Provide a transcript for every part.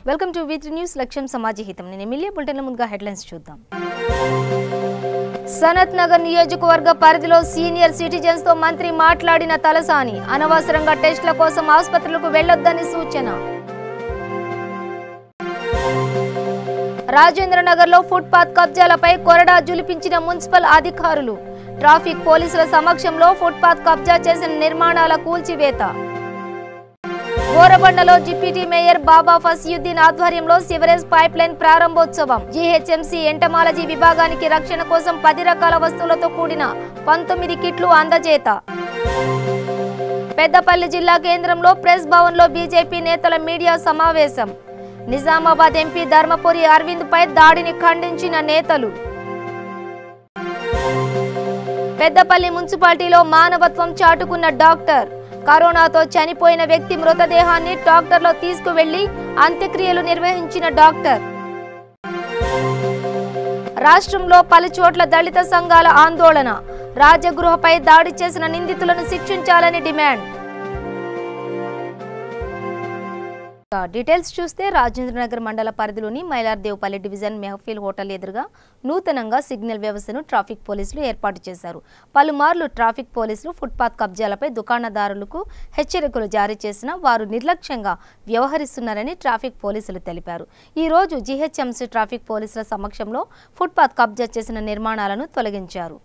Welcome to V3 news లక్ష్యం సమాజహితం. నేను MLA బులెటిన్ల ముందుగా హెడ్లైన్స్ చూద్దాం. సనత్ నగర్ నియోజకవర్గ పరిధిలో సీనియర్ సిటిజన్స్ తో మంత్రి మాట్లాడిన తలసాని, అనవసరంగా టెస్టుల కోసం ఆసుపత్రులకు వెళ్లొద్దని సూచన. రాజేంద్ర నగర్ లో ఫుట్పాత్ కబ్జాలపై కొరడా జులిపించిన మున్సిపల్ అధికారులు, ట్రాఫిక్ పోలీసుల సమక్షంలో ఫుట్పాత్ కబ్జా చేసిన నిర్మాణాల కూల్చివేత. గోరబండలో డిప్యూటీ మేయర్ బాబా ఫసియుద్దీన్ ఆధ్వర్యంలో సివరేజ్ పైప్ లైన్ ప్రారంభోత్సవం. జీహెచ్ఎంసీ ఎంటమాలజీ విభాగానికి రక్షణ కోసం 10 రకాల వస్తువులతో కూడిన 19 కిట్లు అందజేత. పెద్దపల్లి జిల్లా కేంద్రంలో ప్రెస్ భవన్ లో బీజేపీ నేతల మీడియా సమావేశం. నిజామాబాద్ ఎంపీ ధర్మపురి అరవింద్ పై దాడిని ఖండించిన నేతలు. పెద్దపల్లి మున్సిపాలిటీలో మానవత్వం చాటుకున్న డాక్టర్. కరోనాతో చనిపోయిన వ్యక్తి మృతదేహాన్ని డాక్టర్లో తీసుకువెళ్లి అంత్యక్రియలు నిర్వహించిన డాక్టర్. రాష్ట్రంలో పలు చోట్ల దళిత సంఘాల ఆందోళన. రాజగృహపై దాడి చేసిన నిందితులను శిక్షించాలని డిమాండ్. డీటెయిల్స్ చూస్తే రాజేంద్రనగర్ మండల పరిధిలోని మైలార్దేవ్పల్లి డివిజన్ మెహఫిల్ హోటల్ ఎదురుగా నూతనంగా సిగ్నల్ వ్యవస్థను ట్రాఫిక్ పోలీసులు ఏర్పాటు చేశారు. పలుమార్లు ట్రాఫిక్ పోలీసులు ఫుట్పాత్ కబ్జాలపై దుకాణదారులకు హెచ్చరికలు జారీ చేసినా వారు నిర్లక్ష్యంగా వ్యవహరిస్తున్నారని ట్రాఫిక్ పోలీసులు తెలిపారు. ఈ రోజు జీహెచ్ఎంసీ ట్రాఫిక్ పోలీసుల సమక్షంలో ఫుట్పాత్ కబ్జా చేసిన నిర్మాణాలను తొలగించారు.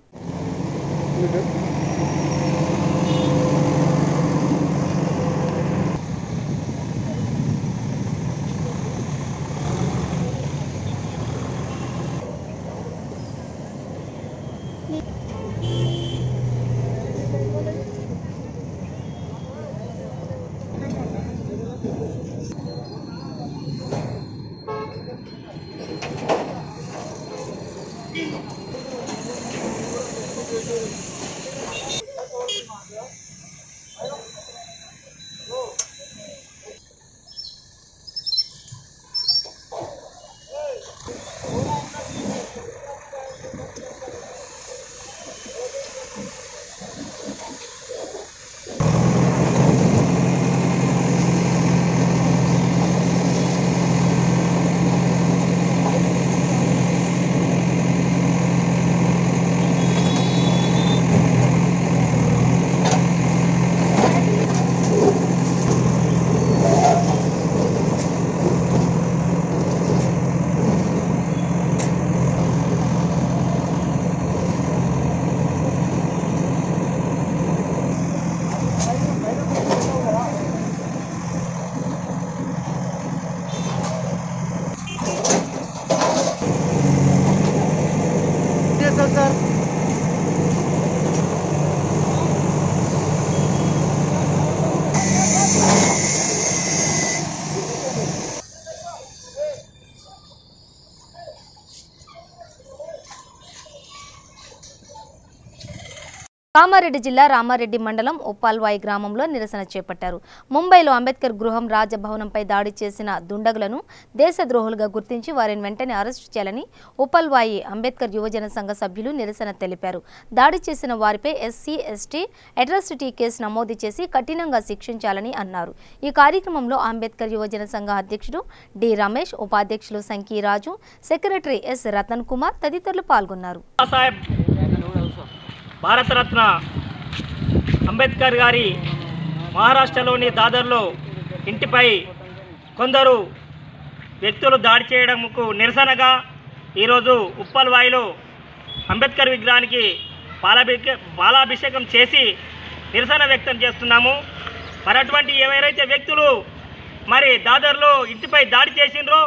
కామారెడ్డి జిల్లా రామారెడ్డి మండలం ఉప్పల్వాయి గ్రామంలో నిరసన చేపట్టారు. ముంబైలో అంబేద్కర్ గృహం రాజభవనంపై దాడి చేసిన దుండగులను దేశద్రోహులుగా గుర్తించి వారిని వెంటనే అరెస్టు చేయాలని ఉప్పల్వాయి అంబేద్కర్ యువజన సంఘ సభ్యులు నిరసన తెలిపారు. దాడి చేసిన వారిపై ఎస్సీ ఎస్టీ అట్రాసిటీ కేసు నమోదు చేసి కఠినంగా శిక్షించాలని అన్నారు. ఈ కార్యక్రమంలో అంబేద్కర్ యువజన సంఘ అధ్యక్షుడు డి రమేష్, ఉపాధ్యక్షులు సంకీరాజు, సెక్రటరీ ఎస్ రతన్ కుమార్ తదితరులు పాల్గొన్నారు. భారతరత్న అంబేద్కర్ గారి మహారాష్ట్రలోని దాదర్లో ఇంటిపై కొందరు వ్యక్తులు దాడి చేయడంకు నిరసనగా ఈరోజు ఉప్పల్వాయిలో అంబేద్కర్ విగ్రహానికి పాలాభిషేకం చేసి నిరసన వ్యక్తం చేస్తున్నాము. మరి అటువంటి ఎవరైతే వ్యక్తులు మరి దాదర్లో ఇంటిపై దాడి చేసిండ్రో,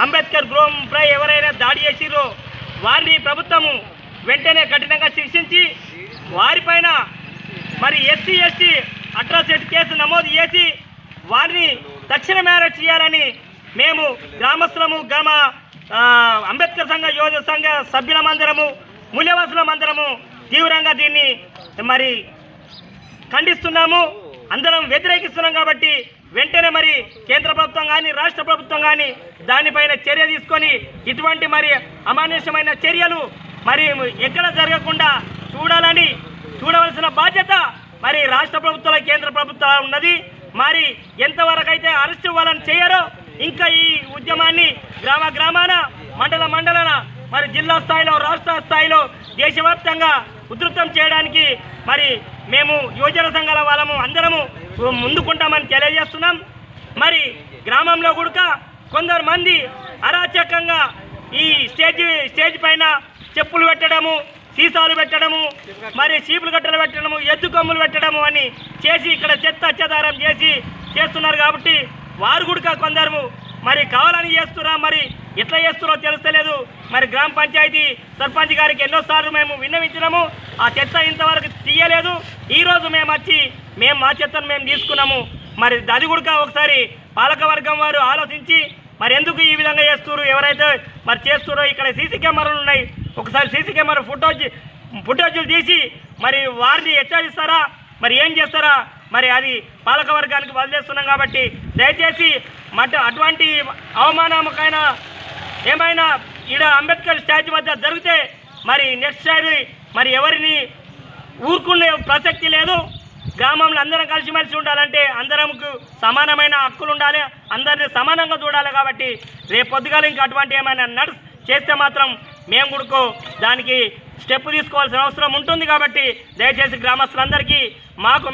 అంబేద్కర్ గృహంపై ఎవరైనా దాడి చేసిండ్రో వారిని ప్రభుత్వము వెంటనే కఠినంగా శిక్షించి వారిపైన మరి ఎస్సీ ఎస్టీ అట్రాసిటీ కేసు నమోదు చేసి వారిని తక్షణమే అరెస్ట్ చేయాలని మేము గ్రామస్తులము, అంబేద్కర్ సంఘ యువజన సంఘ సభ్యులమందరము, మూల్యవాసులమందరము తీవ్రంగా దీన్ని మరి ఖండిస్తున్నాము. అందరం వ్యతిరేకిస్తున్నాం. కాబట్టి వెంటనే మరి కేంద్ర ప్రభుత్వం కానీ రాష్ట్ర ప్రభుత్వం కానీ దానిపైన చర్య తీసుకొని ఇటువంటి మరి అమానుషమైన చర్యలు మరి ఎక్కడ జరగకుండా చూడవలసిన బాధ్యత మరి రాష్ట్ర ప్రభుత్వాల కేంద్ర ప్రభుత్వం ఉన్నది. మరి ఎంతవరకు అయితే అరెస్ట్ వాళ్ళని చేయరో ఇంకా ఈ ఉద్యమాన్ని గ్రామ గ్రామాన మండల మండలాన మరి జిల్లా స్థాయిలో రాష్ట్ర స్థాయిలో దేశవ్యాప్తంగా ఉధృతం చేయడానికి మరి మేము యువజన సంఘాల వాళ్ళము అందరము ముందుకుంటామని తెలియజేస్తున్నాం. మరి గ్రామంలో కూడా కొందరు మంది అరాచకంగా ఈ స్టేజ్ పైన చెప్పులు పెట్టడము, సీసాలు పెట్టడము, మరి చీపులు గట్టలు పెట్టడము, ఎద్దు కొమ్ములు పెట్టడము అని చేసి ఇక్కడ చెదారం చేస్తున్నారు. కాబట్టి వారు కూడా కొందరు మరి కావాలని చేస్తున్నా, మరి ఎట్లా చేస్తున్నారో తెలుస్తలేదు. మరి గ్రామ పంచాయతీ సర్పంచ్ గారికి ఎన్నోసార్లు మేము విన్నవించినాము, ఆ చెత్త ఇంతవరకు తీయలేదు. ఈరోజు మేము వచ్చి మా చెత్తను మేము తీసుకున్నాము. మరి అది కూడా ఒకసారి పాలకవర్గం వారు ఆలోచించి మరి ఎందుకు ఈ విధంగా చేస్తున్నారు, ఎవరైతే మరి చేస్తున్నారో ఇక్కడ సీసీ కెమెరాలు ఉన్నాయి, ఒకసారి సీసీ కెమెరా ఫుటేజీలు తీసి మరి వారిని హెచ్చరిస్తారా, మరి ఏం చేస్తారా, మరి అది పాలకవర్గానికి వదిలేస్తున్నాం. కాబట్టి దయచేసి అటువంటి అవమానకమైన ఏమైనా ఈడ అంబేద్కర్ స్టాచ్యూ వద్ద జరిగితే మరి నెక్స్ట్ సారి మరి ఎవరిని ఊరుకునే ప్రసక్తి లేదు. గ్రామంలో అందరం కలిసిమెలిసి ఉండాలంటే అందరంకు సమానమైన హక్కులు ఉండాలి, అందరినీ సమానంగా చూడాలి. కాబట్టి రేపు పొద్దుగాల ఇంకా అటువంటి ఏమైనా చేస్తే మాత్రం మేము కూడా దానికి స్టెప్ తీసుకోవాల్సిన అవసరం ఉంటుంది. కాబట్టి దయచేసి గ్రామస్తులందరికీ మాకు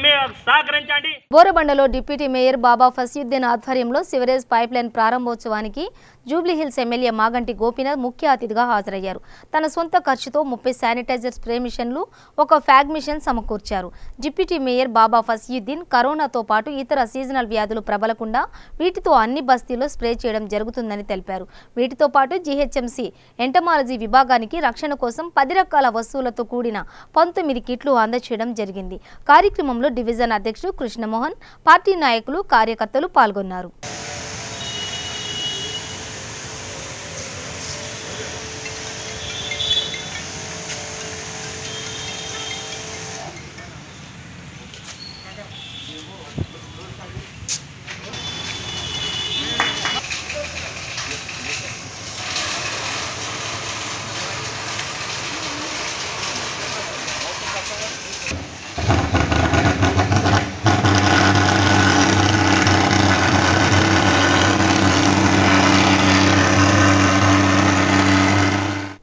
సహకరించండి. బోరబండలో డిప్యూటీ మేయర్ బాబా ఫసీయుద్దీన్ ఆధ్వర్యంలో సివరేజ్ పైప్ లైన్ ప్రారంభోత్సవానికి జూబ్లీహిల్స్ ఎమ్మెల్యే మాగంటి గోపీనాథ్ ముఖ్య అతిథిగా హాజరయ్యారు. తన సొంత ఖర్చుతో 30 శానిటైజర్ స్ప్రే మిషన్లు, ఒక ఫ్యాగ్ మిషన్ సమకూర్చారు. డిప్యూటీ మేయర్ బాబా ఫసీయుద్దీన్ కరోనాతో పాటు ఇతర సీజనల్ వ్యాధులు ప్రబలకుండా వీటితో అన్ని బస్తీల్లో స్ప్రే చేయడం జరుగుతుందని తెలిపారు. వీటితో పాటు జీహెచ్ఎంసీ ఎంటమాలజీ విభాగానికి రక్షణ కోసం 10 రకాల వస్తువులతో కూడిన 19 కిట్లు అందజేయడం జరిగింది. కార్యక్రమంలో డివిజన్ అధ్యక్షుడు కృష్ణమోహన్, పార్టీ నాయకులు, కార్యకర్తలు పాల్గొన్నారు.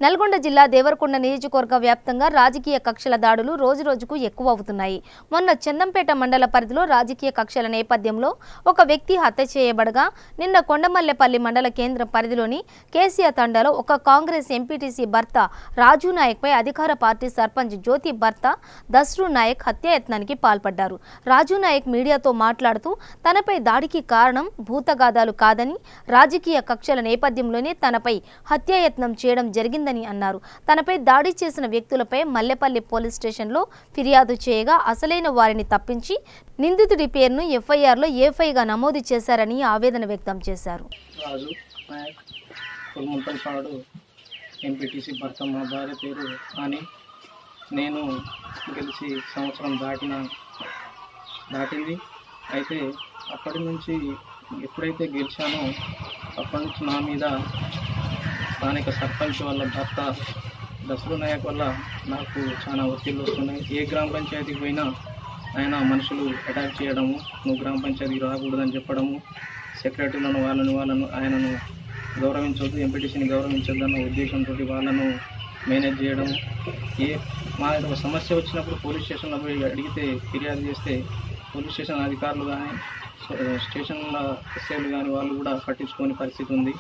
నల్గొండ జిల్లా దేవరకొండ నియోజకవర్గ వ్యాప్తంగా రాజకీయ కక్షల దాడులు రోజురోజుకు ఎక్కువ అవుతున్నాయి. మొన్న చందంపేట మండల పరిధిలో రాజకీయ కక్షల నేపథ్యంలో ఒక వ్యక్తి హత్య చేయబడగా, నిన్న కొండమల్లెపల్లి మండల కేంద్ర పరిధిలోని కేసీఆర్ తండాలో ఒక కాంగ్రెస్ ఎంపీటీసీ భర్త రాజు నాయక్ పై అధికార పార్టీ సర్పంచ్ జ్యోతి భర్త దస్రు నాయక్ హత్యాయత్నానికి పాల్పడ్డారు. రాజు నాయక్ మీడియాతో మాట్లాడుతూ తనపై దాడికి కారణం భూతగాదాలు కాదని, రాజకీయ కక్షల నేపథ్యంలోనే తనపై హత్యాయత్నం చేయడం జరిగిందని అన్నారు. తనపై దాడి చేసిన వ్యక్తులపై మల్లెపల్లి పోలీస్ స్టేషన్లో ఫిర్యాదు చేయగా అసలైన వారిని తప్పించి నిందితుడి పేరును ఎఫ్ఐఆర్లో ఏఫైగా నమోదు చేశారని ఆవేదన వ్యక్తం చేశారు. రాజు నాయక్ కుల్ముంతల్పాడు ఎంపీటీసీ భర్త, మా భార్య పేరు అని. నేను గెలిచి సంవత్సరం దాటింది. అయితే అప్పటి నుంచి ఎప్పుడైతే గెలిచానో అప్పటి నుంచి నా మీద స్థానిక సర్పంచ్ వాళ్ళ భర్త దస్రు నాయక్ వల్ల నాకు చాలా ఒత్తిళ్ళు వస్తున్నాయి. ఏ గ్రామ పంచాయతీకి పోయినా ఆయన మనుషులు అటాక్ చేయడము, నువ్వు గ్రామ పంచాయతీకి రాకూడదని చెప్పడము, సెక్రటరీలను వాళ్ళను ఆయనను గౌరవించవద్దు, ఎంపీటీసీని గౌరవించొద్దన్న ఉద్దేశంతో వాళ్ళను మేనేజ్ చేయడం. మా ఒక సమస్య వచ్చినప్పుడు పోలీస్ స్టేషన్లో పోయి అడిగితే ఫిర్యాదు చేస్తే పోలీస్ స్టేషన్ అధికారులు కానీ స్టేషన్ల ఎస్ఐలు కానీ వాళ్ళు కూడా పట్టించుకోని పరిస్థితి ఉంది.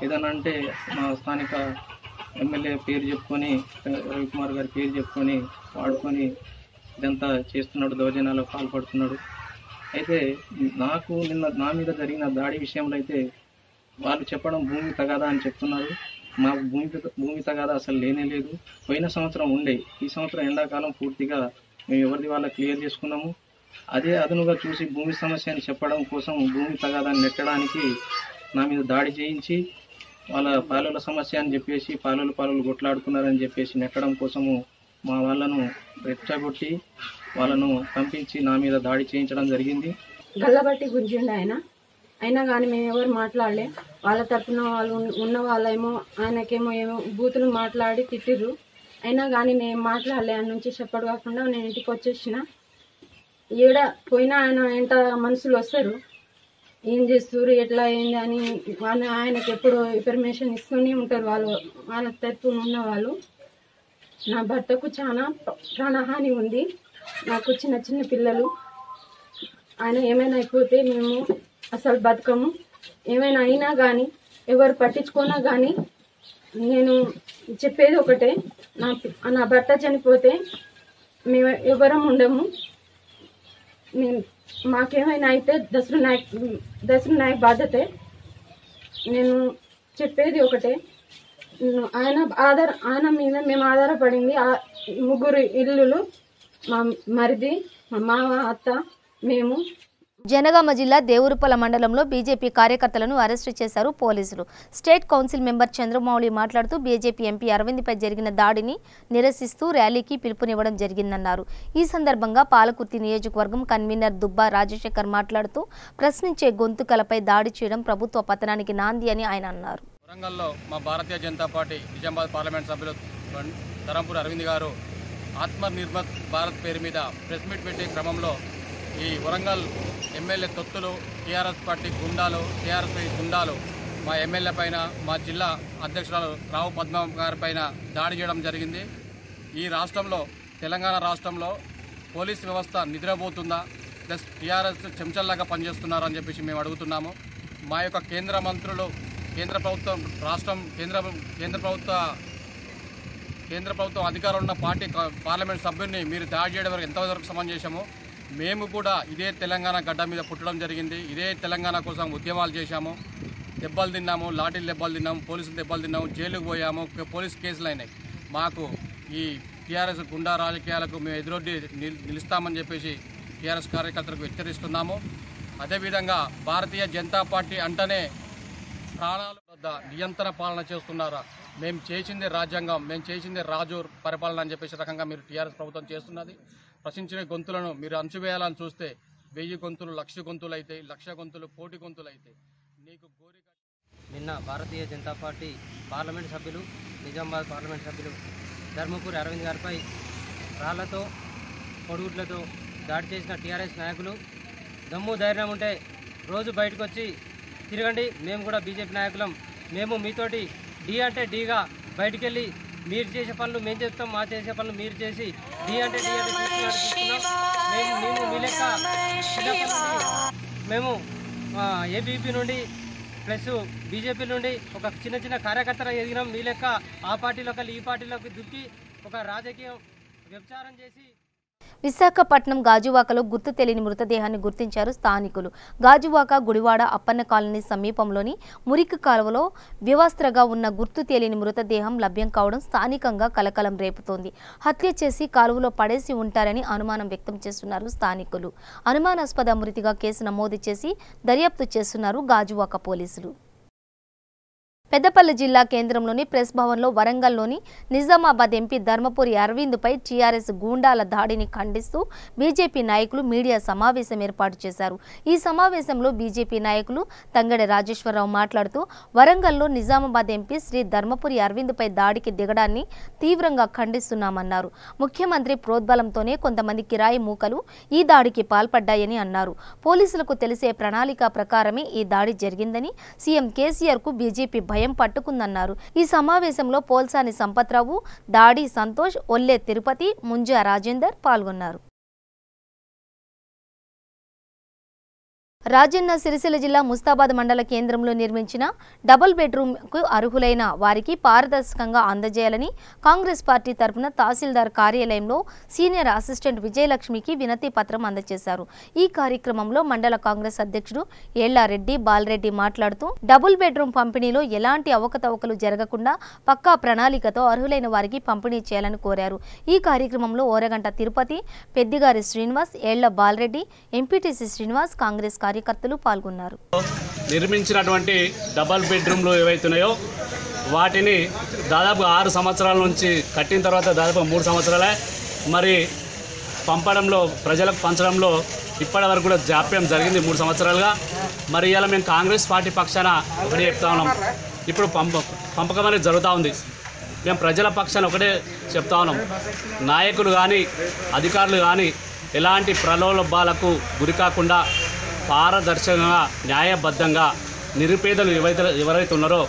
ఏదన్నా అంటే మా స్థానిక ఎమ్మెల్యే పేరు చెప్పుకొని, రవికుమార్ గారి పేరు చెప్పుకొని వాడుకొని ఇదంతా చేస్తున్నాడు, దౌర్జన్యాలకు పాల్పడుతున్నాడు. అయితే నాకు నిన్న నా మీద జరిగిన దాడి విషయంలో అయితే వాళ్ళు చెప్పడం భూమి తగాదా అని చెప్తున్నారు. మాకు భూమి తగాదా అసలు లేనే లేదు. పోయిన సంవత్సరం ఉండే, ఈ సంవత్సరం ఎండాకాలం పూర్తిగా మేము ఎవరిది వాళ్ళ క్లియర్ చేసుకున్నాము. అదే అదనుగా చూసి భూమి సమస్య అని చెప్పడం కోసం భూమి తగాదాన్ని నెట్టడానికి నా మీద దాడి చేయించి వాళ్ళ పాలెల సమస్య అని చెప్పేసి పాలెలు కొట్లాడుకున్నారని చెప్పేసి నెట్టడం కోసము మా వాళ్ళను రెచ్చగొట్టి వాళ్ళను పంపించి నా మీద దాడి చేయించడం జరిగింది. గల్లబట్టి గుంజిండి అయినా కానీ మేము ఎవరు మాట్లాడలే. వాళ్ళ తరఫున వాళ్ళు ఉన్న వాళ్ళేమో ఆయనకేమో బూతులు మాట్లాడి తిట్టిర్రు. అయినా కానీ నేను మాట్లాడలే. ఆయన నుంచి చెప్పడు కాకుండా నేను ఇంటికి వచ్చేసిన. ఈడ పోయినా ఆయన ఎంత మనుషులు వస్తారు, ఏం చేస్తారు ఎట్లా అయింది అని ఆయనకు ఎప్పుడు ఇన్ఫర్మేషన్ ఇస్తూనే ఉంటారు వాళ్ళ తరపున ఉన్న వాళ్ళు. నా భర్తకు చాలా ప్రాణహాని ఉంది, నాకు చిన్న చిన్న పిల్లలు. ఆయన ఏమైనా అయిపోతే మేము అసలు బతకము. ఏమైనా అయినా కానీ ఎవరు పట్టించుకున్నా కానీ నేను చెప్పేది ఒకటే, నా భర్త చనిపోతే మేము ఎవరం ఉండము. మాకేమైనా అయితే దసరా నాయక్ బాధ్యతే. నేను చెప్పేది ఒకటే, ఆయన మీద మేము ఆధారపడింది 3 ఇల్లులు, మా మరిది, మా మామ, అత్త, మేము. జనగామ జిల్లా దేవురుపల మండలంలో బీజేపీ కార్యకర్తలను అరెస్టు చేశారు పోలీసులు. స్టేట్ కౌన్సిల్ మెంబర్ చంద్రమౌళి మాట్లాడుతూ బీజేపీ ఎంపీ అరవింద్పై జరిగిన దాడిని నిరసిస్తూ ర్యాలీకి పిలుపునివ్వడం జరిగిందన్నారు. ఈ సందర్భంగా పాలకుర్తి నియోజకవర్గం కన్వీనర్ దుబ్బా రాజశేఖర్ మాట్లాడుతూ ప్రశ్నించే గొంతుకలపై దాడి చేయడం ప్రభుత్వ పతనానికి నాంది అని ఆయన అన్నారు. వరంగల్లో మా భారతీయ జనతా పార్టీ నిజామాబాద్ పార్లమెంట్ సభ్యులు ధరంపూర్ అరవింద్ గారు ఆత్మనిర్భర్ భారత్ పేరు మీద ప్రెస్ మీట్ పెట్టే క్రమంలో ఈ వరంగల్ ఎమ్మెల్యే తొత్తులు, టీఆర్ఎస్ పార్టీ గుండాలు, టీఆర్ఎస్ గుండాలు మా ఎమ్మెల్యే పైన, మా జిల్లా అధ్యక్షురాలు రావు పద్మ గారి పైన దాడి చేయడం జరిగింది. ఈ రాష్ట్రంలో, తెలంగాణ రాష్ట్రంలో పోలీస్ వ్యవస్థ నిద్రపోతుందా, ప్లస్ టీఆర్ఎస్ చెంచల్లాగా పనిచేస్తున్నారు అని చెప్పేసి మేము అడుగుతున్నాము. మా యొక్క కేంద్ర మంత్రులు, కేంద్ర ప్రభుత్వం, రాష్ట్రం కేంద్ర ప్రభుత్వం అధికారంలో ఉన్న పార్టీ పార్లమెంట్ సభ్యుడిని మీరు దాడి చేయడం వరకు ఎంతవరకు సమానం చేశాము. మేము కూడా ఇదే తెలంగాణ గడ్డ మీద పుట్టడం జరిగింది. ఇదే తెలంగాణ కోసం ఉద్యమాలు చేశాము, దెబ్బలు తిన్నాము, లాఠీలు దెబ్బలు తిన్నాము, పోలీసులు దెబ్బలు తిన్నాము, జైలుకు పోయాము, పోలీసు కేసులు అయినాయి. మాకు ఈ టీఆర్ఎస్ గుండా రాజకీయాలకు మేము ఎదురొడ్డి నిలుస్తామని చెప్పేసి టీఆర్ఎస్ కార్యకర్తలకు హెచ్చరిస్తున్నాము. అదేవిధంగా భారతీయ జనతా పార్టీ అంటేనే ప్రాణాల వద్ద నియంత్రణ పాలన చేస్తున్నారా, మేము చేసిందే రాజ్యాంగం, మేము చేసిందే రాజు పరిపాలన అని చెప్పేసి రకంగా మీరు టీఆర్ఎస్ ప్రభుత్వం చేస్తున్నది. ప్రశ్నించిన గొంతులను మీరు అణచివేయాలని చూస్తే 1000 గొంతులు 1,00,000 గొంతులు అయితే, 1,00,000 గొంతులు 1,00,000 గొంతులు అయితే నీకు కోరిక. నిన్న భారతీయ జనతా పార్టీ పార్లమెంట్ సభ్యులు, నిజామాబాద్ పార్లమెంట్ సభ్యులు ధర్మపురి అరవింద్ గారిపై రాళ్లతో, పొడుగుట్లతో దాడి చేసిన టీఆర్ఎస్ నాయకులు దమ్ము ధైర్యం ఉంటే రోజు బయటకు వచ్చి తిరగండి. మేము కూడా బీజేపీ నాయకులం, మేము మీతోటి డి అంటే డీగా బయటికి వెళ్ళి మీరు చేసే పనులు మేము చేస్తాం, మా చేసే పనులు మీరు చేసి డి అంటే తీసుకున్నాం. మేము మీ లెక్క మేము ఏబీపీ నుండి ప్లస్ బీజేపీ నుండి ఒక చిన్న కార్యకర్తలు ఎదిగినాం. మీ లెక్క ఆ పార్టీలోకి ఈ పార్టీలోకి దుక్కి ఒక రాజకీయం వ్యభిచారం చేసి. విశాఖపట్నం గాజువాకలో గుర్తు తెలియని మృతదేహాన్ని గుర్తించారు స్థానికులు. గాజువాక గుడివాడ అప్పన్న కాలనీ సమీపంలోని మురికి కాలువలో వివస్త్రగా ఉన్న గుర్తు తెలియని మృతదేహం లభ్యం కావడం స్థానికంగా కలకలం రేపుతోంది. హత్య చేసి కాలువలో పడేసి ఉంటారని అనుమానం వ్యక్తం చేస్తున్నారు స్థానికులు. అనుమానాస్పద మృతిగా కేసు నమోదు చేసి దర్యాప్తు చేస్తున్నారు గాజువాక పోలీసులు. పెద్దపల్లి జిల్లా కేంద్రంలోని ప్రెస్ భవన్లో వరంగల్లోని నిజామాబాద్ ఎంపీ ధర్మపురి అరవింద్పై టీఆర్ఎస్ గూండాల దాడిని ఖండిస్తూ బీజేపీ నాయకులు మీడియా సమావేశం ఏర్పాటు చేశారు. ఈ సమావేశంలో బీజేపీ నాయకులు తంగెడ రాజేశ్వరరావు మాట్లాడుతూ వరంగల్లో నిజామాబాద్ ఎంపీ శ్రీ ధర్మపురి అరవింద్పై దాడికి దిగడాన్ని తీవ్రంగా ఖండిస్తున్నామన్నారు. ముఖ్యమంత్రి ప్రోద్బలంతోనే కొంతమంది కిరాయి మూకలు ఈ దాడికి పాల్పడ్డాయని అన్నారు. పోలీసులకు తెలిసే ప్రణాళిక ప్రకారమే ఈ దాడి జరిగిందని, సీఎం కేసీఆర్కు బీజేపీ భయం పట్టుకుందన్నారు. ఈ సమావేశంలో పోల్సాని సంపత్రావు, దాడి సంతోష్, ఒల్లె తిరుపతి, ముంజా రాజేందర్ పాల్గొన్నారు. రాజన్న సిరిసిల్ల జిల్లా ముస్తాబాద్ మండల కేంద్రంలో నిర్మించిన డబుల్ బెడ్రూమ్కు అర్హులైన వారికి పారదర్శకంగా అందజేయాలని కాంగ్రెస్ పార్టీ తరఫున తహసీల్దార్ కార్యాలయంలో సీనియర్ అసిస్టెంట్ విజయలక్ష్మికి వినతి పత్రం అందజేశారు. ఈ కార్యక్రమంలో మండల కాంగ్రెస్ అధ్యక్షుడు ఏళ్లారెడ్డి బాలరెడ్డి మాట్లాడుతూ డబుల్ బెడ్రూమ్ పంపిణీలో ఎలాంటి అవకతవకలు జరగకుండా పక్కా ప్రణాళికతో అర్హులైన వారికి పంపిణీ చేయాలని కోరారు. ఈ కార్యక్రమంలో ఓరగంట తిరుపతి, పెద్దిగారి శ్రీనివాస్, ఏళ్ల బాలరెడ్డి, ఎంపీటీసీ శ్రీనివాస్, కాంగ్రెస్ కార్యకర్తలు పాల్గొన్నారు. నిర్మించినటువంటి డబల్ బెడ్రూమ్లు ఏవైతున్నాయో వాటిని దాదాపు 6 సంవత్సరాల నుంచి కట్టిన తర్వాత దాదాపు 3 సంవత్సరాలే మరి పంపడంలో, ప్రజలకు పంచడంలో ఇప్పటి వరకు కూడా జాప్యం జరిగింది 3 సంవత్సరాలుగా. మరి ఇలా మేము కాంగ్రెస్ పార్టీ పక్షాన ఒకటే చెప్తా ఉన్నాం, ఇప్పుడు పంపకం అనేది జరుగుతూ ఉంది. మేము ప్రజల పక్షాన ఒకటే చెప్తా ఉన్నాం, నాయకులు కానీ అధికారులు కానీ ఎలాంటి ప్రలోభాలకు గురి కాకుండా పారదర్శకంగా న్యాయబద్ధంగా నిరుపేదలు ఎవరైతే ఉన్నారో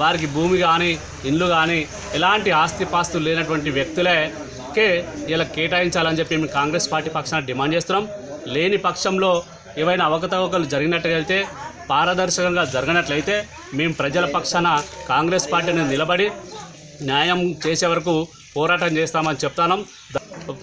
వారికి భూమి కానీ ఇల్లు కానీ ఎలాంటి ఆస్తిపాస్తులు లేనటువంటి వ్యక్తులకే ఇలా కేటాయించాలని చెప్పి మేము కాంగ్రెస్ పార్టీ పక్షాన డిమాండ్ చేస్తున్నాం. లేని పక్షంలో ఏవైనా అవకతవకలు జరిగినట్లయితే పారదర్శకంగా జరగనట్లయితే మేము ప్రజల పక్షాన కాంగ్రెస్ పార్టీని నిలబడి న్యాయం చేసే వరకు పోరాటం చేస్తామని చెప్తాను.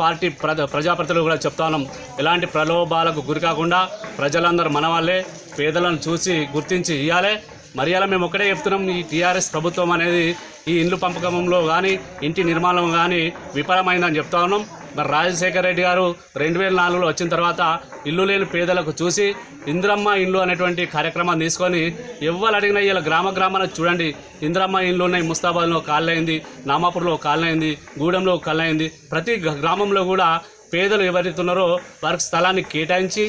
పార్టీ ప్రజాప్రతినిధులు కూడా చెప్తాను, ఎలాంటి ప్రలోభాలకు గురి కాకుండా ప్రజలందరూ మన వాళ్ళే, పేదలను చూసి గుర్తించి ఇవ్వాలి. మరి అలా మేము ఒకటే చెప్తున్నాం, ఈ టీఆర్ఎస్ ప్రభుత్వం అనేది ఈ ఇండ్లు పంపకంలో కానీ ఇంటి నిర్మాణం కానీ విఫలమైందని చెప్తా ఉన్నాం. మరి రాజశేఖర రెడ్డి గారు 2004లో వచ్చిన తర్వాత ఇల్లు లేని పేదలకు చూసి ఇందిరమ్మ ఇండ్లు అనేటువంటి కార్యక్రమాన్ని తీసుకొని ఎవరు అడిగినా ఇలా గ్రామాన చూడండి, ఇందిరమ్మ ఇండ్లు ఉన్నాయి. ముస్తాబాద్లో కాలనైంది, నామాపూర్లో కాలనైంది, గూడెంలో కాలనైంది. ప్రతి గ్రామంలో కూడా పేదలు ఎవరైతే ఉన్నారో వారికి స్థలాన్ని కేటాయించి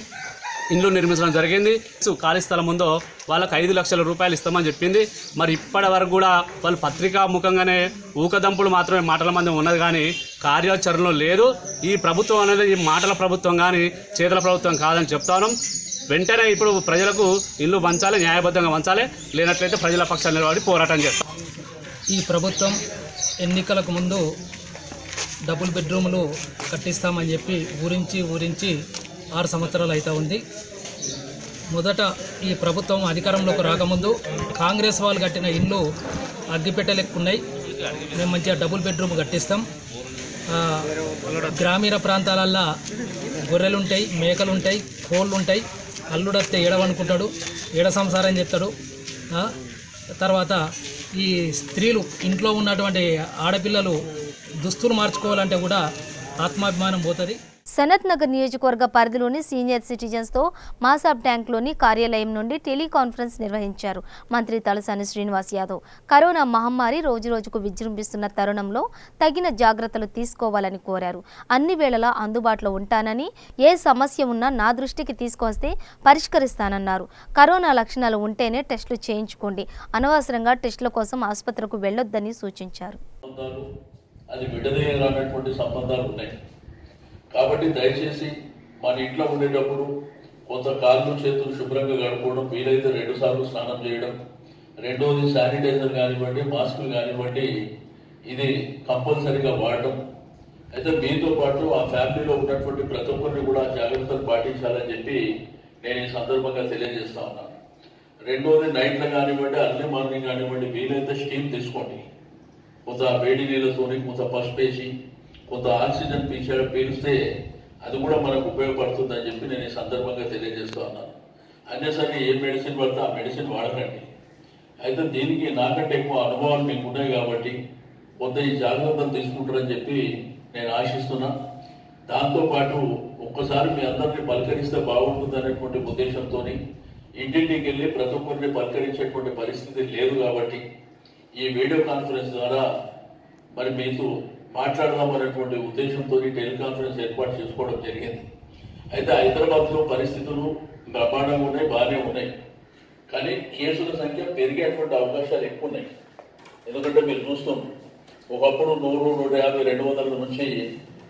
ఇండ్లు నిర్మించడం జరిగింది. ఖాళీ స్థలం ఉందో వాళ్ళకి 5 లక్షల రూపాయలు ఇస్తామని చెప్పింది. మరి ఇప్పటి వరకు కూడా వాళ్ళు పత్రికా ముఖంగానే ఊకదంపులు మాత్రమే మాటల మంది ఉన్నది కానీ కార్యాచరణలో లేదు. ఈ ప్రభుత్వం అనేది ఈ మాటల ప్రభుత్వం కానీ చేతుల ప్రభుత్వం కాదని చెప్తాను. వెంటనే ఇప్పుడు ప్రజలకు ఇల్లు పంచాలి, న్యాయబద్ధంగా పంచాలి. లేనట్లయితే ప్రజల పక్షాన్ని నిలబడి పోరాటం చేస్తాం. ఈ ప్రభుత్వం ఎన్నికలకు ముందు డబుల్ బెడ్రూములు కట్టిస్తామని చెప్పి ఊరించి 6 సంవత్సరాలు అవుతా ఉంది. మొదట ఈ ప్రభుత్వం అధికారంలోకి రాకముందు కాంగ్రెస్ వాళ్ళు కట్టిన ఇల్లు అగ్గిపెట్టెలెక్కున్నాయి, మేము మంచిగా డబుల్ బెడ్రూమ్ కట్టిస్తాం. గ్రామీణ ప్రాంతాలల్లో గొర్రెలు ఉంటాయి, మేకలు ఉంటాయి, కోళ్ళు ఉంటాయి. అల్లుడత్తే ఏడవనుకుంటాడు, ఏడ సంసారం చెప్తాడు. తర్వాత ఈ స్త్రీలు ఇంట్లో ఉన్నటువంటి ఆడపిల్లలు దుస్తులు మార్చుకోవాలంటే కూడా ఆత్మాభిమానం పోతుంది. సనత్ నగర్ నియోజకవర్గ పరిధిలోని సీనియర్ సిటిజన్స్తో మాసాబ్ ట్యాంక్లోని కార్యాలయం నుండి టెలికాన్ఫరెన్స్ నిర్వహించారు మంత్రి తలసాని శ్రీనివాస్ యాదవ్. కరోనా మహమ్మారి రోజురోజుకు విజృంభిస్తున్న తరుణంలో తగిన జాగ్రత్తలు తీసుకోవాలని కోరారు. అన్ని వేళలా అందుబాటులో ఉంటానని, ఏ సమస్య ఉన్నా నా దృష్టికి తీసుకొస్తే పరిష్కరిస్తానన్నారు. కరోనా లక్షణాలు ఉంటేనే టెస్టులు చేయించుకోండి, అనవసరంగా టెస్టుల కోసం ఆసుపత్రికి వెళ్లొద్దని సూచించారు. కాబట్టి దయచేసి మన ఇంట్లో ఉండేటప్పుడు కొంత కాళ్ళు చేతులు శుభ్రంగా కడుక్కోవడం, వీలైతే 2 సార్లు స్నానం చేయడం, రెండోది శానిటైజర్ కానివ్వండి, మాస్కులు కానివ్వండి, ఇది కంపల్సరీగా వాడటం. అయితే మీతో పాటు ఆ ఫ్యామిలీలో ఉన్నటువంటి ప్రతి ఒక్కరిని కూడా జాగ్రత్తలు పాటించాలని చెప్పి నేను ఈ సందర్భంగా తెలియజేస్తా ఉన్నాను. రెండోది నైట్లో కానివ్వండి, అర్లీ మార్నింగ్ కానివ్వండి, వీలైతే స్టీమ్ తీసుకోండి. కొంత వేడి నీళ్ళతోని కొంత పసుపు వేసి కొంత ఆక్సిజన్ పీలిస్తే అది కూడా మనకు ఉపయోగపడుతుందని చెప్పి నేను ఈ సందర్భంగా తెలియజేస్తూ ఉన్నాను. అన్నిసారి ఏ మెడిసిన్ పడితే ఆ మెడిసిన్ వాడకండి. అయితే దీనికి నాకంటే ఎక్కువ అనుభవాలు మీకు ఉన్నాయి కాబట్టి కొంత ఈ జాగ్రత్తలు తీసుకుంటారని చెప్పి నేను ఆశిస్తున్నా. దాంతోపాటు ఒక్కసారి మీ అందరినీ పలకరిస్తే బాగుంటుంది అనేటువంటి ఉద్దేశంతో ఇంటింటికి వెళ్ళి ప్రతి ఒక్కరిని పలకరించేటువంటి పరిస్థితి లేదు కాబట్టి ఈ వీడియో కాన్ఫరెన్స్ ద్వారా మరి మీతో మాట్లాడదామనేటువంటి ఉద్దేశంతో టెలికాన్ఫరెన్స్ ఏర్పాటు చేసుకోవడం జరిగింది. అయితే హైదరాబాద్లో పరిస్థితులు బ్రహ్మాండంగా ఉన్నాయి, బాగానే ఉన్నాయి. కానీ కేసుల సంఖ్య పెరిగేటువంటి అవకాశాలు ఎక్కువ ఉన్నాయి. ఎందుకంటే మీరు చూస్తున్నారు, ఒకప్పుడు 100, 150, 200 నుంచి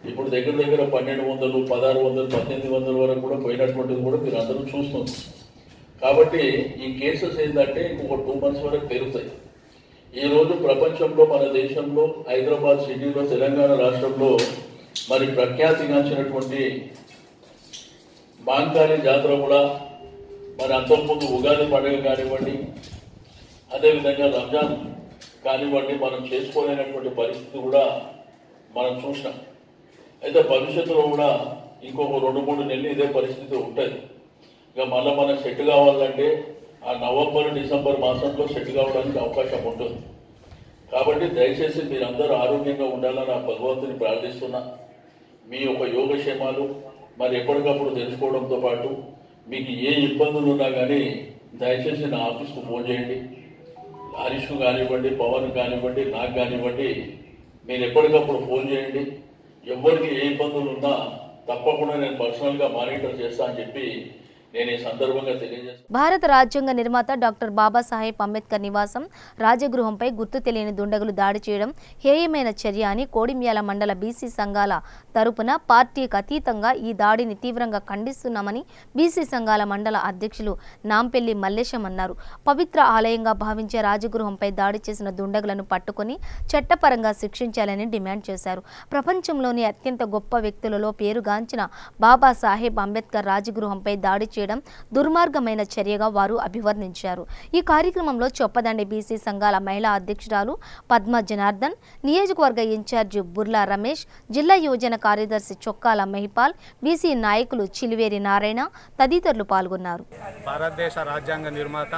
ఇప్పుడు దగ్గర 1200, 1600, 1800 వరకు కూడా పోయినటువంటిది కూడా మీరు అందరూ చూస్తున్నారు. కాబట్టి ఈ కేసెస్ ఏంటంటే ఇంకొక 2 months వరకు పెరుగుతాయి. ఈ రోజు ప్రపంచంలో మన దేశంలో హైదరాబాద్ సిటీలో తెలంగాణ రాష్ట్రంలో మరి ప్రఖ్యాతిగాంచినటువంటి మాంకాళి జాతర కూడా మరి అంతకుముందు ఉగాది పండుగ కానివ్వండి, అదేవిధంగా రంజాన్ కానివ్వండి, మనం చేసుకోలేనటువంటి పరిస్థితి కూడా మనం చూసినాం. అయితే భవిష్యత్తులో కూడా ఇంకొక 2-3 నెలలు ఇదే పరిస్థితి ఉంటుంది. ఇక మళ్ళీ మనం సెట్ కావాలంటే ఆ నవంబర్, డిసెంబర్ మాసంలో సెట్ కావడానికి అవకాశం ఉంటుంది. కాబట్టి దయచేసి మీరందరూ ఆరోగ్యంగా ఉండాలని ఆ భగవంతుని ప్రార్థిస్తున్నా. మీ యొక్క యోగక్షేమాలు మరి ఎప్పటికప్పుడు తెలుసుకోవడంతో పాటు మీకు ఏ ఇబ్బందులు ఉన్నా కానీ దయచేసి నా ఆఫీస్కు ఫోన్ చేయండి. హరీష్ కానివ్వండి, పవన్ కానివ్వండి, నాకు కానివ్వండి, మీరు ఎప్పటికప్పుడు ఫోన్ చేయండి. ఎవరికి ఏ ఇబ్బందులు ఉన్నా తప్పకుండా నేను పర్సనల్గా మానిటర్ చేస్తా అని చెప్పి నేను ఈ సందర్భంగా తెలియజేస్తాను. భారత రాజ్యాంగ నిర్మాత డాక్టర్ బాబాసాహెబ్ అంబేద్కర్ నివాసం రాజగృహంపై గుర్తు తెలియని దుండగులు దాడి చేయడం హేయమైన చర్య అని కోడిమ్యాల మండల బీసీ సంఘాల తరపున పార్టీకి అతీతంగా ఈ దాడిని తీవ్రంగా ఖండిస్తున్నామని బీసీ సంఘాల మండల అధ్యక్షులు నాంపెల్లి మల్లేశం అన్నారు. పవిత్ర ఆలయంగా భావించే రాజగృహంపై దాడి చేసిన దుండగులను పట్టుకొని చట్టపరంగా శిక్షించాలని డిమాండ్ చేశారు. ప్రపంచంలోని అత్యంత గొప్ప వ్యక్తులలో పేరుగాంచిన బాబాసాహెబ్ అంబేద్కర్ రాజగృహంపై దాడి చేయడం దుర్మార్గమైన చర్యగా వారు అభివర్ణించారు. ఈ కార్యక్రమంలో చొప్పదండి బీసీ సంఘాల మహిళా అధ్యక్షురాలు పద్మ జనార్దన్, నియోజకవర్గ ఇన్ఛార్జి బుర్లా రమేష్, జిల్లా యువజన కార్యదర్శి చొక్కాల మహిపాల్, బీసీ నాయకులు చిలివేరి నారాయణ తదితరులు పాల్గొన్నారు. భారతదేశ రాజ్యాంగ నిర్మాత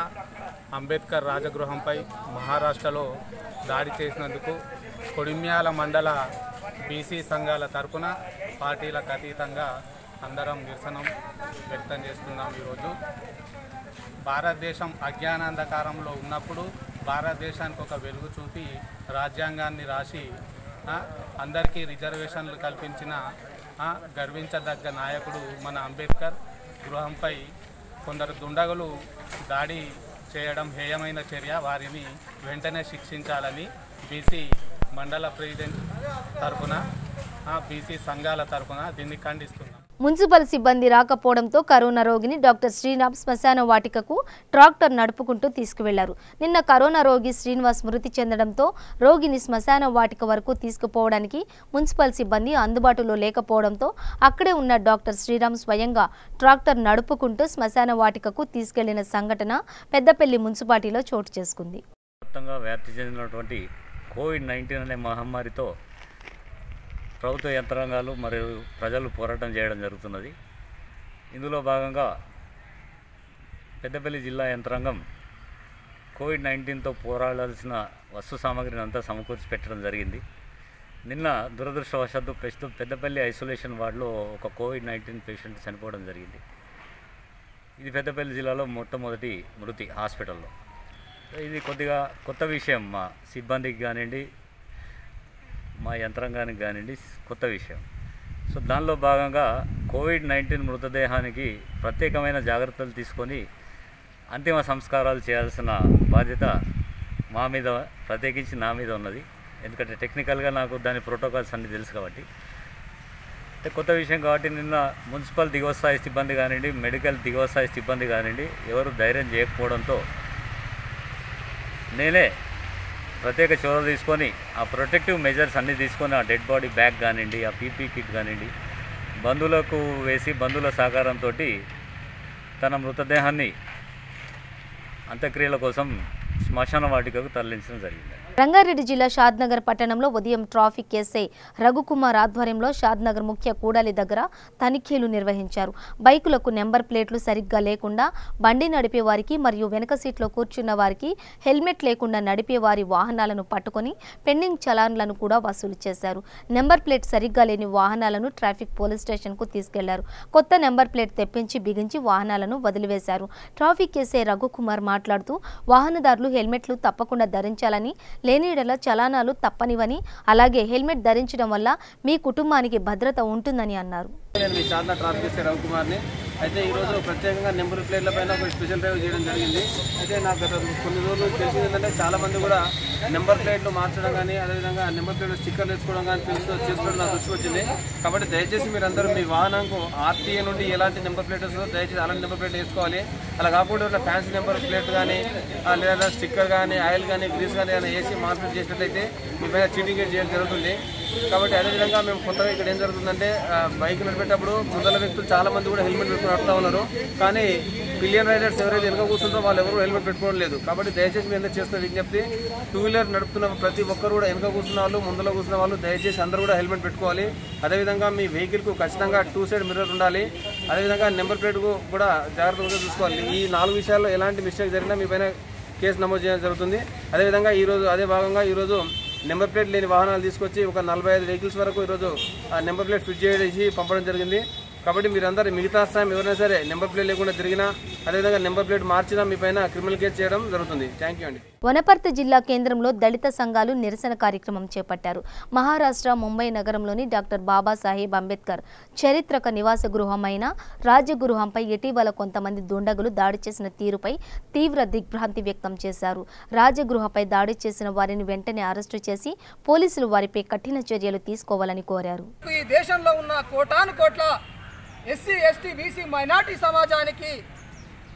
అంబేద్కర్ రాజగృహంపై మహారాష్ట్రలో దాడి చేసినందుకు కొడిమ్యాల మండల బీసీ సంఘాల తరపున పార్టీలకు అతీతంగా అందరం నిరసన వ్యక్తం చేస్తున్నాం. ఈరోజు భారతదేశం అజ్ఞానాంధకారంలో ఉన్నప్పుడు భారతదేశానికి ఒక వెలుగు చూపి రాజ్యాంగాన్ని రాసి అందరికీ రిజర్వేషన్లు కల్పించిన గర్వించదగ్గ నాయకుడు మన అంబేద్కర్ గృహంపై కొందరు దుండగులు దాడి చేయడం హేయమైన చర్య. వారిని వెంటనే శిక్షించాలని బీసీ మండల ప్రెసిడెంట్ తరఫున బీసీ సంఘాల తరఫున దీన్ని ఖండిస్తున్నాం. మున్సిపల్ సిబ్బంది రాకపోవడంతో కరోనా రోగిని డాక్టర్ శ్రీరామ్ శ్మశాన వాటికకు ట్రాక్టర్ నడుపుకుంటూ తీసుకువెళ్లారు. నిన్న కరోనా రోగి శ్రీనివాస్ మృతి చెందడంతో రోగిని శ్మశాన వాటిక వరకు తీసుకుపోవడానికి మున్సిపల్ సిబ్బంది అందుబాటులో లేకపోవడంతో అక్కడే ఉన్న డాక్టర్ శ్రీరామ్ స్వయంగా ట్రాక్టర్ నడుపుకుంటూ శ్మశాన వాటికకు తీసుకెళ్లిన సంఘటన పెద్దపల్లి మున్సిపాలిటీలో చోటు చేసుకుంది. వ్యాప్తి చెందినటువంటి కోవిడ్-19 అనే మహమ్మారితో ప్రభుత్వ యంత్రాంగాలు మరియు ప్రజలు పోరాటం చేయడం జరుగుతున్నది. ఇందులో భాగంగా పెద్దపల్లి జిల్లా యంత్రాంగం కోవిడ్-19తో పోరాడాల్సిన వస్తు సామాగ్రిని అంతా సమకూర్చి పెట్టడం జరిగింది. నిన్న దురదృష్టవశాత్తు పెద్దపల్లి ఐసోలేషన్ వార్డులో ఒక కోవిడ్-19 పేషెంట్ చనిపోవడం జరిగింది. ఇది పెద్దపల్లి జిల్లాలో మొట్టమొదటి మృతి హాస్పిటల్లో. ఇది కొద్దిగా కొత్త విషయం, మా సిబ్బందికి కానివ్వండి, మా యంత్రాంగానికి కానివ్వండి కొత్త విషయం. సో దానిలో భాగంగా కోవిడ్-19 మృతదేహానికి ప్రత్యేకమైన జాగ్రత్తలు తీసుకొని అంతిమ సంస్కారాలు చేయాల్సిన బాధ్యత మా మీద, ప్రత్యేకించి నా మీద ఉన్నది. ఎందుకంటే టెక్నికల్గా నాకు దాని ప్రోటోకాల్స్ అన్నీ తెలుసు కాబట్టి. కొత్త విషయం కాబట్టి నిన్న మున్సిపల్ దిగువ స్థాయి సిబ్బంది కానివ్వండి, మెడికల్ దిగువ స్థాయి సిబ్బంది కానివ్వండి ఎవరు ధైర్యం చేయకపోవడంతో నేనే ప్రత్యేక చొరవ తీసుకొని ఆ ప్రొటెక్టివ్ మెజర్స్ అన్నీ తీసుకొని ఆ డెడ్ బాడీ బ్యాగ్ కానివ్వండి, ఆ పీపీ కిట్ కానివ్వండి బంధువులకు వేసి బంధువుల సహకారంతో తన మృతదేహాన్ని అంత్యక్రియల కోసం శ్మశాన వాటికకు తరలించడం జరిగింది. రంగారెడ్డి జిల్లా షాద్నగర్ పట్టణంలో ఉదయం ట్రాఫిక్ ఎస్ఐ రఘుకుమార్ ఆధ్వర్యంలో షాద్నగర్ ముఖ్య కూడలి దగ్గర తనిఖీలు నిర్వహించారు. బైకులకు నెంబర్ ప్లేట్లు సరిగ్గా లేకుండా బండి నడిపే వారికి మరియు వెనక సీట్లో కూర్చున్న వారికి హెల్మెట్ లేకుండా నడిపే వారి వాహనాలను పట్టుకొని పెండింగ్ చలాన్లను కూడా వసూలు చేశారు. నెంబర్ ప్లేట్ సరిగ్గా లేని వాహనాలను ట్రాఫిక్ పోలీస్ స్టేషన్కు తీసుకెళ్లారు. కొత్త నెంబర్ ప్లేట్ తెప్పించి బిగించి వాహనాలను వదిలివేశారు. ట్రాఫిక్ ఎస్ఐ రఘుకుమార్ మాట్లాడుతూ వాహనదారులు హెల్మెట్లు తప్పకుండా ధరించాలని, లేనిడల చలానాలు తప్పనివని, అలాగే హెల్మెట్ ధరించడం వల్ల మీ కుటుంబానికి భద్రత ఉంటుందని అన్నారు. నేను మీ చాలా ట్రాఫిక్ ఎస్ఐ రవికుమార్ని. అయితే ఈరోజు ప్రత్యేకంగా నెంబర్ ప్లేట్ల పైన ఒక స్పెషల్ డ్రైవ్ చేయడం జరిగింది. అయితే నాకు గత కొన్ని రోజులు తెలిసింది ఏంటంటే చాలామంది కూడా నెంబర్ ప్లేట్లు మార్చడం కానీ, అదేవిధంగా నెంబర్ ప్లేట్లు స్టిక్కర్లు వేసుకోవడం కానీ చేసుకోవడం నాకు దృష్టికి వచ్చింది. కాబట్టి దయచేసి మీరందరూ మీ వాహనంకు ఆర్టీఏ నుండి ఎలాంటి నెంబర్ ప్లేట్ వస్తుందో దయచేసి అలాంటి నెంబర్ ప్లేట్ వేసుకోవాలి. అలా కాకుండా ఫ్యాన్సీ నెంబర్ ప్లేట్ కానీ, లేదా స్టిక్కర్ కానీ, ఆయిల్ కానీ, గ్రీస్ కానీ ఏమైనా వేసి మార్పు చేసినట్లయితే మీ పైన చీటింగ్ చేయడం జరుగుతుంది. కాబట్టి అదేవిధంగా మేము కొత్తగా ఇక్కడ ఏం జరుగుతుందంటే బైక్ నడిపేటప్పుడు ముందల వ్యక్తులు చాలా మంది కూడా హెల్మెట్ పెట్టుకుని నడుపుతా ఉన్నారు. కానీ పిలియన్ రైడర్స్ ఎవరైతే వెనుక కూర్చుంటారో వాళ్ళు ఎవరు హెల్మెట్ పెట్టుకోవడం లేదు. కాబట్టి దయచేసి మేము చేస్తున్న విజ్ఞప్తి, 2 వీలర్ నడుపుతున్న ప్రతి ఒక్కరు కూడా వెనుక కూర్చున్న వాళ్ళు, ముందర కూర్చున్న వాళ్ళు దయచేసి అందరూ కూడా హెల్మెట్ పెట్టుకోవాలి. అదేవిధంగా మీ వెహికల్కు ఖచ్చితంగా 2 సైడ్ మిర్రర్ ఉండాలి. అదేవిధంగా నెంబర్ ప్లేట్కు కూడా జాగ్రత్తగా చూసుకోవాలి. ఈ 4 విషయాల్లో ఎలాంటి మిస్టేక్ జరిగినా మీ పైన కేసు నమోదు చేయడం జరుగుతుంది. అదేవిధంగా అదే భాగంగా ఈరోజు నెంబర్ ప్లేట్ లేని వాహనాలు తీసుకొచ్చి ఒక 45 వెహికల్స్ వరకు ఈరోజు ఆ నెంబర్ ప్లేట్ ఫిట్ చేసి పంపడం జరిగింది. కాబట్టి మీరందరూ మిగతా టైం ఎవరైనా సరే నెంబర్ ప్లేట్ లేకుండా తిరిగినా అదేవిధంగా నెంబర్ ప్లేట్ మార్చినా మీ పైన క్రిమినల్ కేసు చేయడం జరుగుతుంది. థ్యాంక్ యూ అండి. వనపర్తి జిల్లా కేంద్రంలో దళిత సంఘాలు నిరసన కార్యక్రమం చేపట్టారు. మహారాష్ట్ర ముంబై నగరంలోని డాక్టర్ బాబాసాహెబ్ అంబేద్కర్ చారిత్రక నివాస గృహమైన రాజగృహంపై ఇటీవల కొంతమంది దుండగులు దాడి చేసిన తీరుపై తీవ్ర దిగ్భ్రాంతి వ్యక్తం చేశారు. రాజగృహపై దాడి చేసిన వారిని వెంటనే అరెస్టు చేసి పోలీసులు వారిపై కఠిన చర్యలు తీసుకోవాలని కోరారు. ఈ దేశంలో ఉన్న కోటాను కోట్ల ఎస్సీ ఎస్టీ బీసీ మైనార్టీ సమాజానికి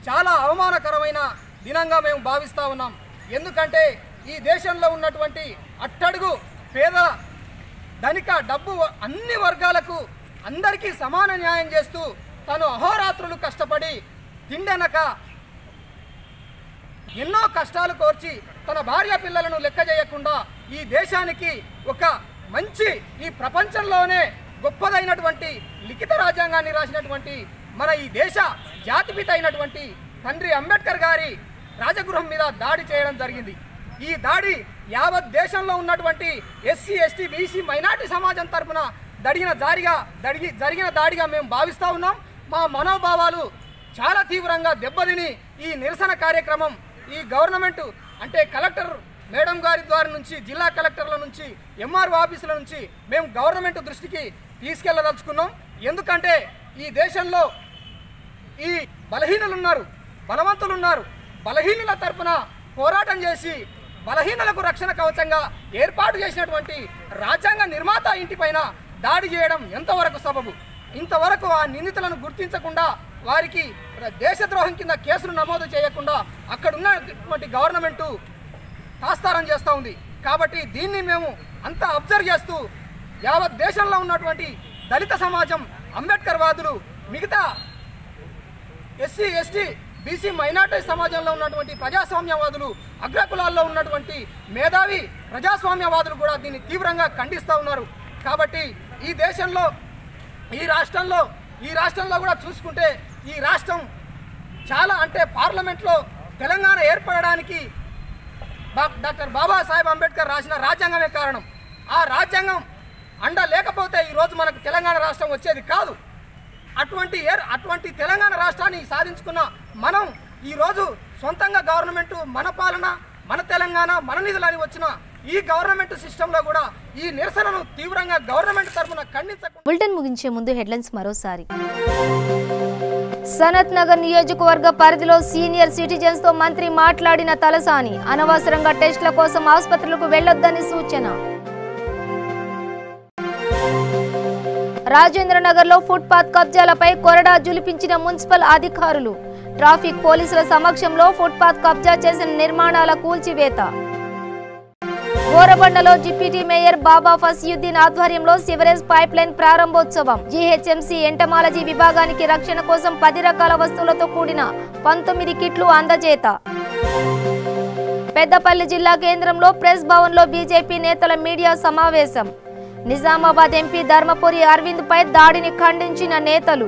చాలా అవమానకరమైన దినంగా మేము భావిస్తూ ఉన్నాం. ఎందుకంటే ఈ దేశంలో ఉన్నటువంటి అట్టడుగు పేద ధనిక డబ్బు అన్ని వర్గాలకు అందరికీ సమాన న్యాయం చేస్తూ తను అహోరాత్రులు కష్టపడి తిండనక ఎన్నో కష్టాలు కోర్చి తన భార్య పిల్లలను లెక్క చేయకుండా ఈ దేశానికి ఒక మంచి ఈ ప్రపంచంలోనే గొప్పదైనటువంటి లిఖిత రాజ్యాంగాన్ని రాసినటువంటి మన ఈ దేశ జాతిపిత అయినటువంటి తండ్రి అంబేద్కర్ గారి రాజగృహం మీద దాడి చేయడం జరిగింది. ఈ దాడి యావత్ దేశంలో ఉన్నటువంటి ఎస్సీ ఎస్టీ బీసీ మైనార్టీ సమాజం తరఫున జరిగిన దాడిగా మేము భావిస్తూ ఉన్నాం. మా మనోభావాలు చాలా తీవ్రంగా దెబ్బతిని ఈ నిరసన కార్యక్రమం ఈ గవర్నమెంట్ అంటే కలెక్టర్ మేడం గారి ద్వారా నుంచి జిల్లా కలెక్టర్ల నుంచి ఎంఆర్ఓ ఆఫీసుల నుంచి మేము గవర్నమెంట్ దృష్టికి తీసుకెళ్లదలుచుకున్నాం. ఎందుకంటే ఈ దేశంలో ఈ బలహీనులు ఉన్నారు, బలవంతులు ఉన్నారు. బలహీనుల తరపున పోరాటం చేసి బలహీనులకు రక్షణ కవచంగా ఏర్పాటు చేసినటువంటి రాజ్యాంగ నిర్మాత ఇంటిపైన దాడి చేయడం ఎంతవరకు సబబు? ఇంతవరకు ఆ నిందితులను గుర్తించకుండా వారికి దేశద్రోహం కింద కేసులు నమోదు చేయకుండా అక్కడ ఉన్నటువంటి గవర్నమెంటు తాస్తారం చేస్తూ ఉంది. కాబట్టి దీన్ని మేము అంతా అబ్జర్వ్ చేస్తూ యావత్ దేశంలో ఉన్నటువంటి దళిత సమాజం, అంబేద్కర్ వాదులు, మిగతా ఎస్సీ ఎస్టీ బీసీ మైనార్టీ సమాజంలో ఉన్నటువంటి ప్రజాస్వామ్యవాదులు, అగ్రకులాల్లో ఉన్నటువంటి మేధావి ప్రజాస్వామ్యవాదులు కూడా దీన్ని తీవ్రంగా ఖండిస్తూ ఉన్నారు. కాబట్టి ఈ దేశంలో ఈ రాష్ట్రంలో కూడా చూసుకుంటే ఈ రాష్ట్రం చాలా అంటే పార్లమెంట్లో తెలంగాణ ఏర్పడడానికి డాక్టర్ బాబాసాహెబ్ అంబేద్కర్ రాసిన రాజ్యాంగమే కారణం. ఆ రాజ్యాంగం అండ లేకపోతే ఈరోజు మనకు తెలంగాణ రాష్ట్రం వచ్చేది కాదు. అటువంటి తెలంగాణ రాష్ట్రాన్ని సాధించుకున్న మనం ఈరోజు సొంతంగా గవర్నమెంట్ మన పాలన, మన తెలంగాణ, మన నిధులని వచ్చిన ఈ గవర్నమెంట్ సిస్టంలో కూడా ఈ నిరసనను తీవ్రంగా గవర్నమెంట్ తరఫున ఖండించకుండా. బులెటిన్ ముగించే ముందు హెడ్లైన్స్ మరోసారి. సనత్ నగర్ నియోజకవర్గ పరిధిలో సీనియర్ సిటిజన్స్ తో మంత్రి మాట్లాడిన తలసాని, అనవసరంగా టెస్టుల కోసం ఆసుపత్రులకు వెళ్లొద్దని సూచన. రాజేంద్రనగర్ లో ఫుట్పాత్ కబ్జాలపై కొరడా జులిపించిన మున్సిపల్ అధికారులు, ట్రాఫిక్ పోలీసుల సమక్షంలో ఫుట్పాత్ కబ్జా చేసిన నిర్మాణాల కూల్చివేత. గోరబండలో డిప్యూటీ మేయర్ బాబా ఫసియుద్దీన్ ఆధ్వర్యంలో సివరేజ్ పైప్ లైన్ ప్రారంభోత్సవం. జీహెచ్ఎంసీ ఎంటమాలజీ విభాగానికి రక్షణ కోసం 10 రకాల వస్తువులతో కూడిన 19 కిట్లు అందజేత. పెద్దపల్లి జిల్లా కేంద్రంలో ప్రెస్ భవన్ లో బీజేపీ నేతల మీడియా సమావేశం. నిజామాబాద్ ఎంపీ ధర్మపురి అరవింద్ పై దాడిని ఖండించిన నేతలు.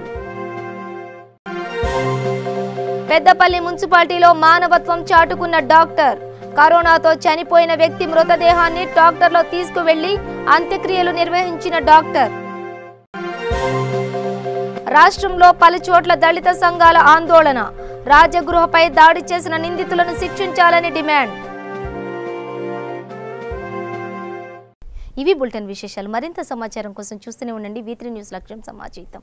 పెద్దపల్లి మున్సిపాలిటీలో మానవత్వం చాటుకున్న డాక్టర్, కరోనాతో చనిపోయిన వ్యక్తి మృతదేహాన్ని ట్రాక్టర్లో తీసుకువెళ్లి అంత్యక్రియలు నిర్వహించిన డాక్టర్. రాష్ట్రంలో పలు చోట్ల దళిత సంఘాల ఆందోళన, రాజగృహపై దాడి చేసిన నిందితులను శిక్షించాలని డిమాండ్. ఇవి బులెటిన్ విశేషాలు. మరింత సమాచారం కోసం చూస్తూనే ఉండండి V3 న్యూస్ లక్ష్యం సమాజీతం.